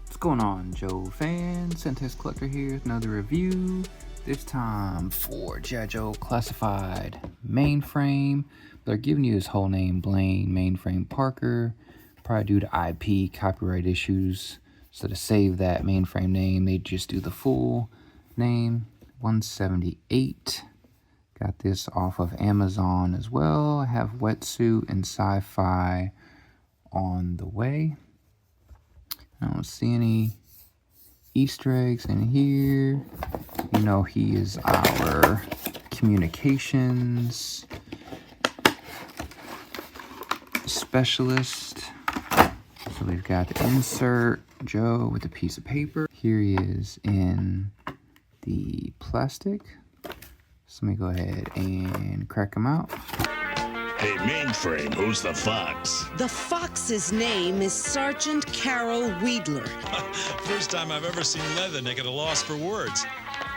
What's going on, Joe fans? Centex Collector here with another review. This time for G.I. Joe Classified Mainframe. They're giving you his whole name, Blaine Mainframe Parker, probably due to IP copyright issues. So to save that mainframe name, they just do the full name. 178. Got this off of Amazon as well. I have Wetsuit and Sci-Fi on the way. I don't see any Easter eggs in here. You know, he is our communications specialist. So we've got the insert Joe with a piece of paper. Here he is in the plastic. So let me go ahead and crack him out. Hey, Mainframe, who's the fox? The fox's name is Sergeant Carol Weidler. First time I've ever seen Leatherneck at a loss for words.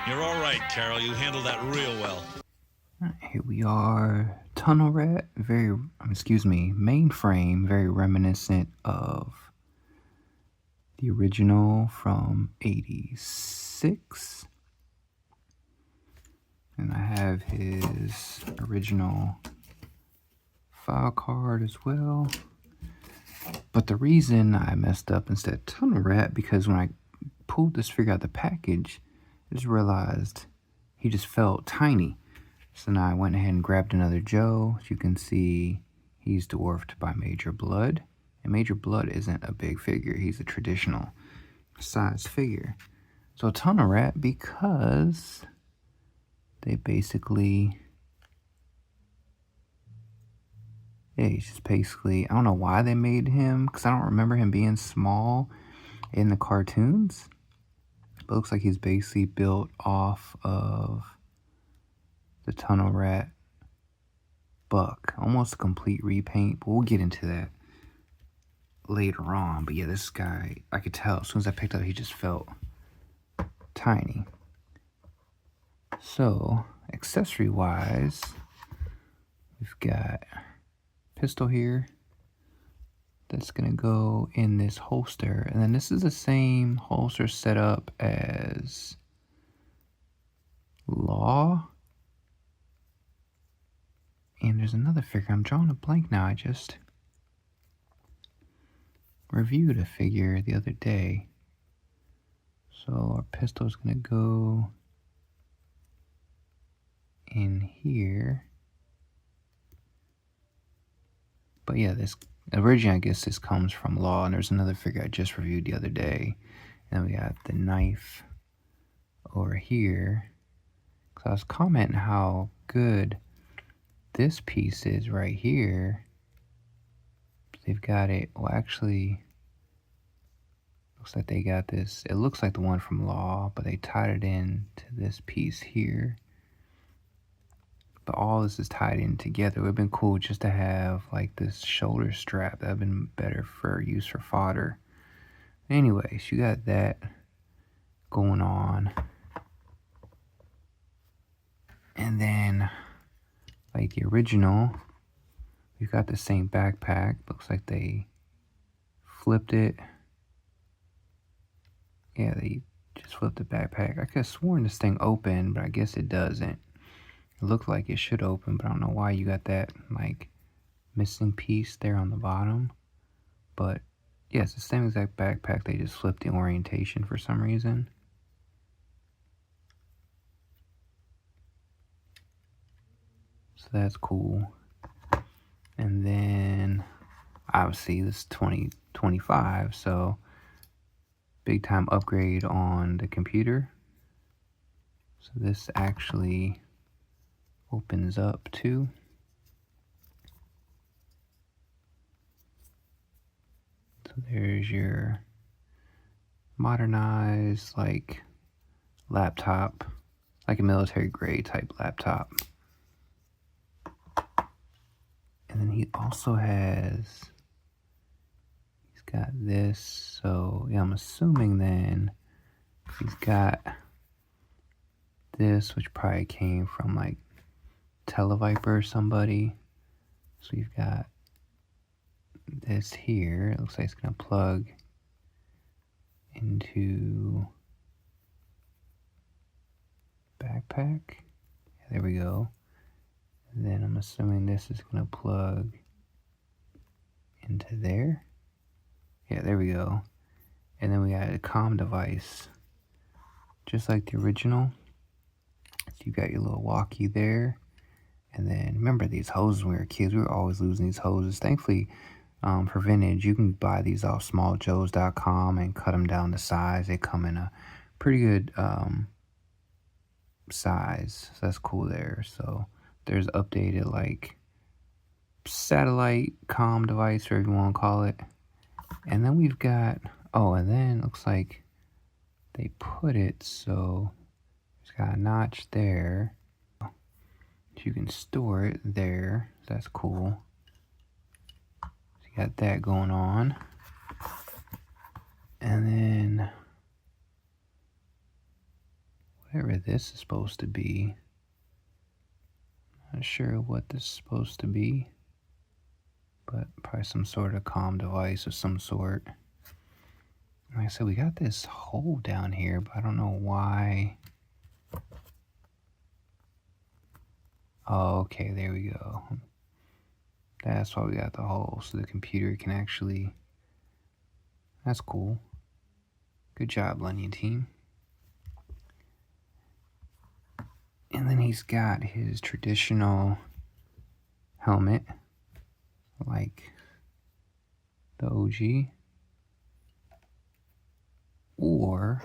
You're all right, Carol. You handled that real well. Here we are. Tunnel Rat, Mainframe, very reminiscent of the original from '86. And I have his original file card as well. But the reason I messed up and said Tunnel Rat, because when I pulled this figure out of the package, I just realized he just felt tiny. So now I went ahead and grabbed another Joe. As you can see, he's dwarfed by Major Blood. And Major Blood isn't a big figure. He's a traditional size figure. So Tunnel Rat, because they basically... yeah, he's just basically... I don't know why they made him, because I don't remember him being small in the cartoons. But it looks like he's basically built off of the Tunnel Rat Buck. Almost a complete repaint, but we'll get into that later on. But yeah, this guy, I could tell as soon as I picked up, he just felt tiny. So, accessory-wise, we've got pistol here that's going to go in this holster. And then this is the same holster setup as Law. And there's another figure. I'm drawing a blank now. I just reviewed a figure the other day. So our pistol is going to go in here. But yeah, this originally, I guess this comes from Law, and there's another figure I just reviewed the other day. And then we got the knife over here. So I was commenting how good this piece is right here. They've got it, well actually, looks like they got this, it looks like the one from Law, but they tied it in to this piece here. But all this is tied in together. It would have been cool just to have like this shoulder strap. That would have been better for use for fodder. Anyways, you got that going on. And then, like the original, we've got the same backpack. Looks like they flipped it. Yeah, they just flipped the backpack. I could have sworn this thing opened, but I guess it doesn't. It looked like it should open, but I don't know why you got that like missing piece there on the bottom. But yeah, it's the same exact backpack. They just flipped the orientation for some reason. So that's cool. And then obviously this is 2025, so big time upgrade on the computer. So this actually opens up too. So there's your modernized like laptop, like a military grade type laptop. And then he also has, he's got this, so yeah, I'm assuming then he's got this, which probably came from like Televiper or somebody. So we've got this here. It looks like it's gonna plug into backpack. Yeah, there we go. And then I'm assuming this is gonna plug into there. Yeah, there we go. And then we got a comm device, just like the original. So you got your little walkie there. And then remember these hoses when we were kids, we were always losing these hoses. Thankfully, for vintage, you can buy these off smalljoes.com and cut them down to size. They come in a pretty good size, so that's cool there. So there's updated like satellite comm device, whatever you want to call it. And then we've got, oh, and then it looks like they put it so it's got a notch there. You can store it there. That's cool. So you got that going on. And then whatever this is supposed to be. Not sure what this is supposed to be, but probably some sort of comm device of some sort. Like I said, we got this hole down here, but I don't know why. Oh, okay, there we go. That's why we got the hole, so the computer can actually... That's cool. Good job, Lenny team. And then he's got his traditional helmet, like the OG. Or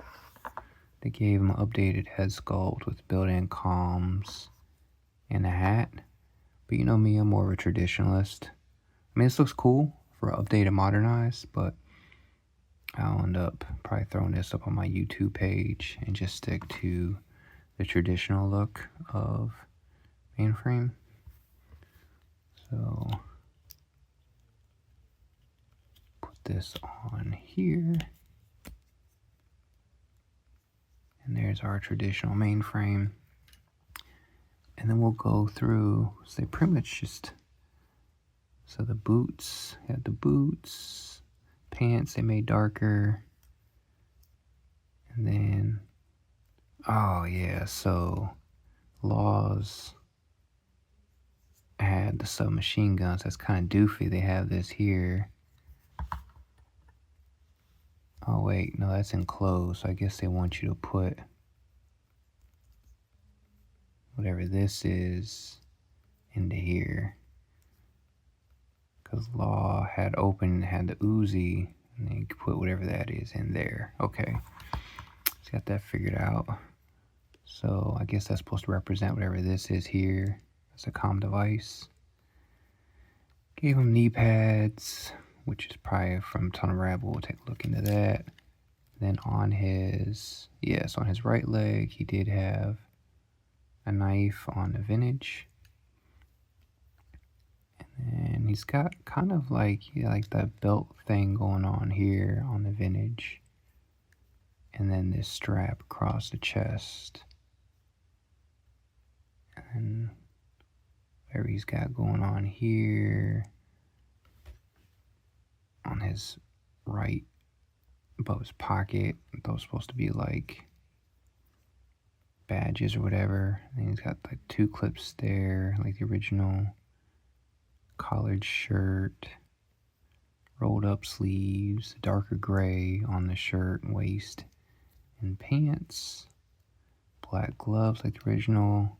they gave him an updated head sculpt with built-in comms and a hat. But you know me, I'm more of a traditionalist. I mean, this looks cool for updated modernized, but I'll end up probably throwing this up on my YouTube page and just stick to the traditional look of mainframe. So put this on here. And there's our traditional mainframe. And then we'll go through, so they pretty much just, so the boots, had the boots, pants they made darker. And then, oh yeah, so Laws had the submachine guns. That's kind of doofy. They have this here. Oh wait, no, that's enclosed. So I guess they want you to put whatever this is into here. Because Law had open, had the Uzi, and then you could put whatever that is in there. Okay, so got that figured out. So I guess that's supposed to represent whatever this is here. That's a comm device. Gave him knee pads, which is probably from Tunnel Rabbit. We'll take a look into that. Then on his, yes, on his right leg, he did have a knife on the vintage. And then he's got kind of like, yeah, like that belt thing going on here on the vintage. And then this strap across the chest. And whatever he's got going on here on his right above his pocket. Those supposed to be like badges or whatever. And he's got like 2 clips there, like the original collared shirt, rolled up sleeves, darker gray on the shirt and waist and pants, black gloves like the original,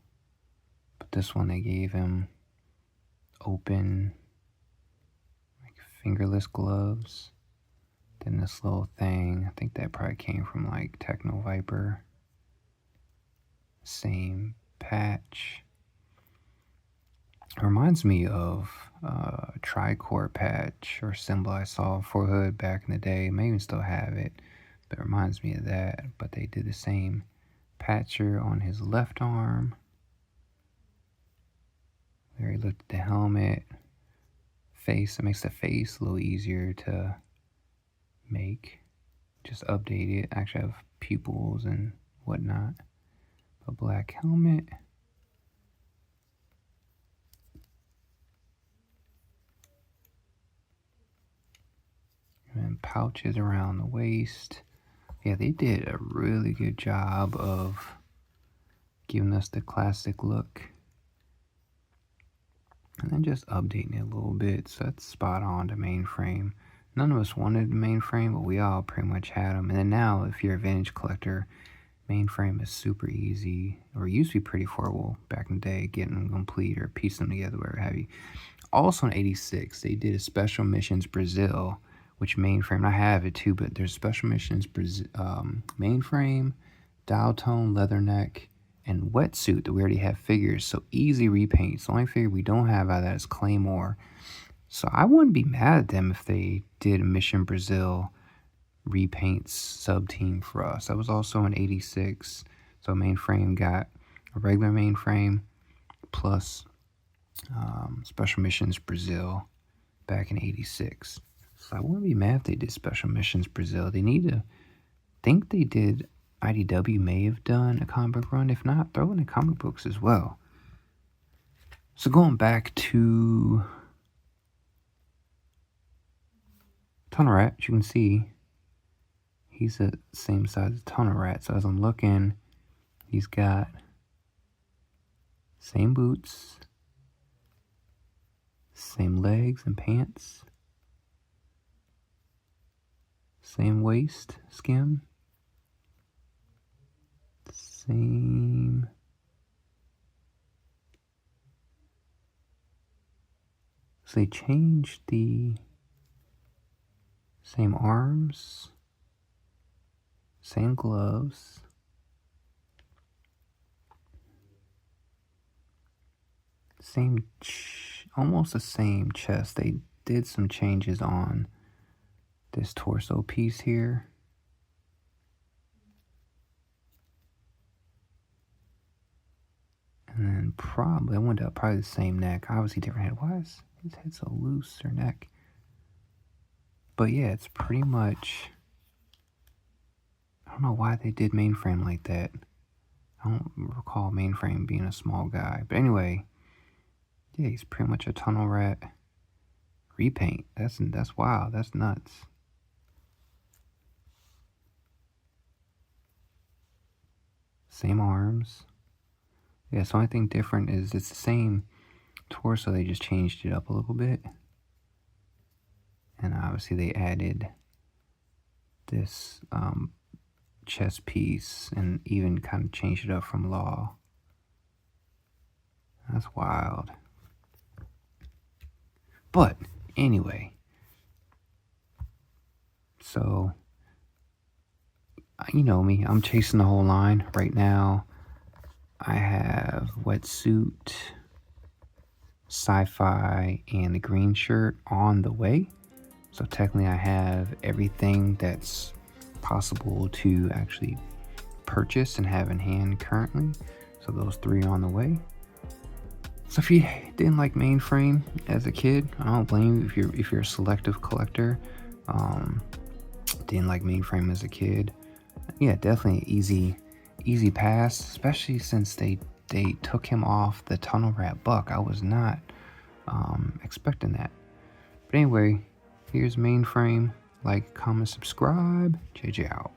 but this one they gave him open, like fingerless gloves. Then this little thing, I think that probably came from like Techno Viper. Same patch. It reminds me of a tricore patch or symbol I saw for Hood back in the day. May even still have it, but it reminds me of that. But they did the same patcher on his left arm. There he looked at the helmet. Face, it makes the face a little easier to make. Just update it. Actually have pupils and whatnot. A black helmet. some pouches around the waist. Yeah, they did a really good job of giving us the classic look. And then just updating it a little bit, so that's spot on to mainframe. None of us wanted mainframe, but we all pretty much had them. And then now, if you're a vintage collector, mainframe is super easy, or used to be pretty affordable back in the day, getting them complete or piecing them together, whatever have you. Also in 86, they did a Special Missions Brazil, which mainframe, I have it too, but there's Special Missions Brazil, mainframe, dial tone, leather neck, and wetsuit that we already have figures, so easy repaints. The only figure we don't have out of that is Claymore. So I wouldn't be mad at them if they did a Mission Brazil repaints sub team for us. That was also in 86. So mainframe got a regular mainframe plus Special Missions Brazil back in 86. So I wouldn't be mad if they did Special Missions Brazil. They need to think they did. IDW may have done a comic book run. If not, throw in the comic books as well. So going back to Tunnel Rat, as you can see, he's the same size as Tunnel Rat. So as I'm looking, he's got same boots, same legs and pants, same waist skim, same so they changed the same arms, same gloves, same almost the same chest. They did some changes on this torso piece here. And then probably, I went up probably the same neck. Obviously different head. Why is his head so loose or neck? But yeah, it's pretty much, I don't know why they did mainframe like that. I don't recall mainframe being a small guy. But anyway, yeah, he's pretty much a Tunnel Rat repaint. That's wild. That's nuts. Same arms. Yeah, so the only thing different is it's the same torso, they just changed it up a little bit. And obviously they added this chest piece and even kind of changed it up from Law. That's wild. But anyway, so you know me, I'm chasing the whole line right now. I have wetsuit, sci-fi, and the green shirt on the way. So technically I have everything that's possible to actually purchase and have in hand currently. So those three on the way. So if you didn't like mainframe as a kid, I don't blame you. If you're a selective collector, didn't like mainframe as a kid, yeah, definitely easy pass, especially since they took him off the Tunnel Rat buck. I was not expecting that. But anyway, here's mainframe. Like, comment, subscribe. JJ out.